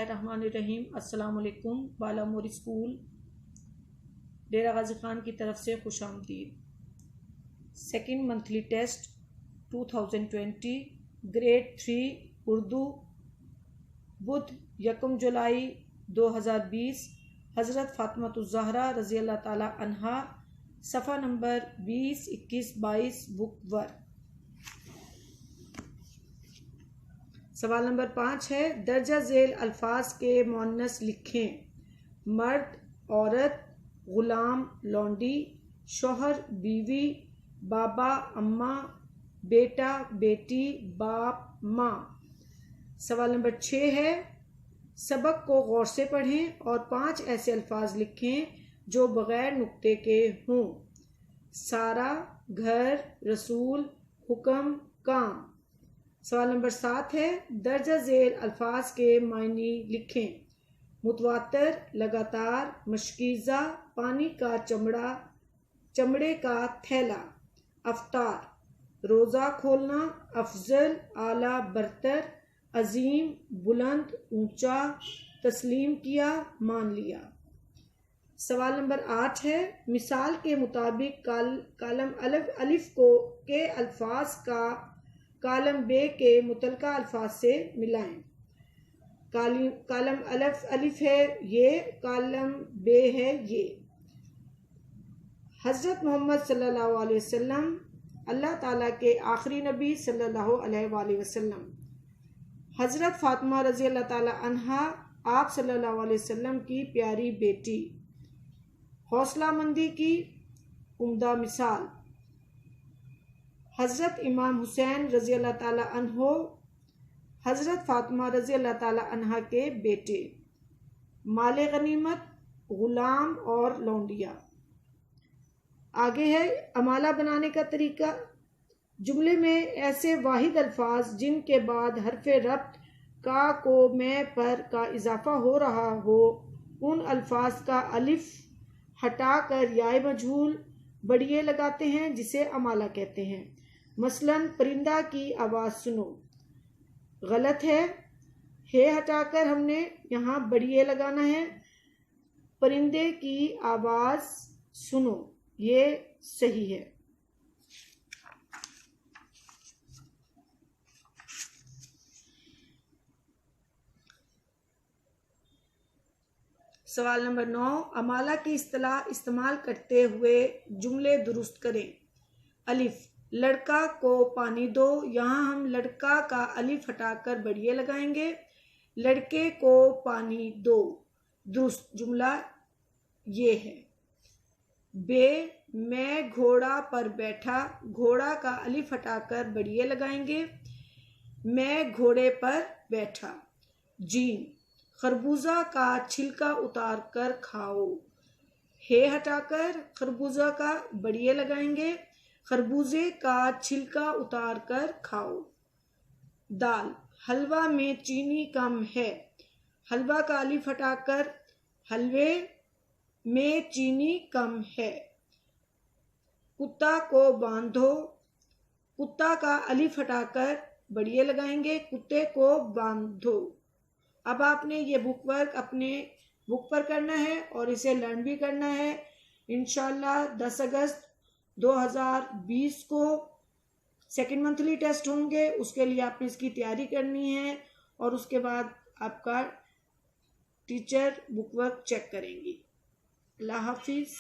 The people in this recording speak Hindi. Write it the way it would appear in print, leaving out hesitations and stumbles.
बिस्मिल्लाहिर्रहमानिर्रहीम। अस्सलाम वालेकुम। बाला मोरी स्कूल डेरा गाजी खान की तरफ से खुश आमदीद। Second monthly test 2020 grade 3 Urdu बुध 1 जुलाई 2020 हज़रत फ़ातिमा रज़ी अल्लाह ताला अन्हा सफ़ा नंबर 20, 21, 22 बुक वर्क। सवाल नंबर 5 है, दर्जा झेल अल्फाज के मुअन्नस लिखें। मर्द, औरत, गुलाम, लौंडी, शौहर, बीवी, बाबा, अम्मा, बेटा, बेटी, बाप, माँ। सवाल नंबर 6 है, सबक को गौर से पढ़ें और 5 ऐसे अल्फाज लिखें जो बगैर नुक्ते के हों। सारा, घर, रसूल, हुक्म, काम। सवाल नंबर 7 है, दर्जा झेल अल्फाज के मायने लिखें। मुतवातर, लगातार, मशकीज़ा, पानी का चमड़ा, चमड़े का थैला। अफ्तार, रोज़ा खोलना, अफजल, आला, बरतर, अजीम, बुलंद, ऊंचा, तस्लीम किया, मान लिया। सवाल नंबर 8 है, मिसाल के मुताबिक कालम अलिफ के अल्फाज का कालम बे के मुतलका अल्फाज से मिलाएं। कालम अलिफ है ये, कालम बे है ये। हज़रत मोहम्मद सल्लल्लाहु अलैहि वसल्लम अल्लाह ताला के आखिरी नबी सल्लल्लाहु अलैहि वसल्लम। हज़रत फ़ातिमा रज़ी अल्लाह ताला अन्हा आप सल्लल्लाहु अलैहि वसल्लम की प्यारी बेटी। हौसलामंदी की उम्दा मिसाल हज़रत इमाम हुसैन रज़ी अल्लाह ताला अन्हो हज़रत फ़ातिमा रज़ी अल्लाह ताला अन्हा के बेटे। माले गनीमत, गुलाम और लौंडिया। आगे है अमाला बनाने का तरीका। जुमले में ऐसे वाहिद अल्फाज जिनके बाद हरफ रब्त का, को, में, पर का इजाफा हो रहा हो, उन अल्फाज का अलिफ हटाकर याए मजहूल बढ़िए लगाते हैं जिसे अमाला कहते हैं। मसलन परिंदा की आवाज़ सुनो। गलत है हटाकर हमने यहाँ बढ़िए लगाना है। परिंदे की आवाज़ सुनो, ये सही है। सवाल नंबर 9, अमाला की इस्तिलाह इस्तेमाल करते हुए जुमले दुरुस्त करें। अलिफ, लड़का को पानी दो। यहाँ हम लड़का का अलिफ हटाकर बढ़िए लगाएंगे। लड़के को पानी दो। दुरुस्त जुमला ये है। बे, मैं घोड़ा पर बैठा। घोड़ा का अलिफ हटाकर बढ़िए लगाएंगे। मैं घोड़े पर बैठा। जीन, खरबूजा का छिलका उतार कर खाओ। हे हटाकर खरबूजा का बढ़िए लगाएंगे। खरबूजे का छिलका उतार कर खाओ। दाल, हलवा में चीनी कम है। हलवा का अलिफ हटाकर हलवे में चीनी कम है। कुत्ता को बांधो। कुत्ता का अलिफ हटाकर बढ़िए लगाएंगे। कुत्ते को बांधो। अब आपने ये बुक वर्क अपने बुक पर करना है और इसे लर्न भी करना है। इंशाल्लाह 10 अगस्त 2020 को सेकेंड मंथली टेस्ट होंगे। उसके लिए आपने इसकी तैयारी करनी है और उसके बाद आपका टीचर बुक वर्क चेक करेंगी। अल्लाह हाफिज़।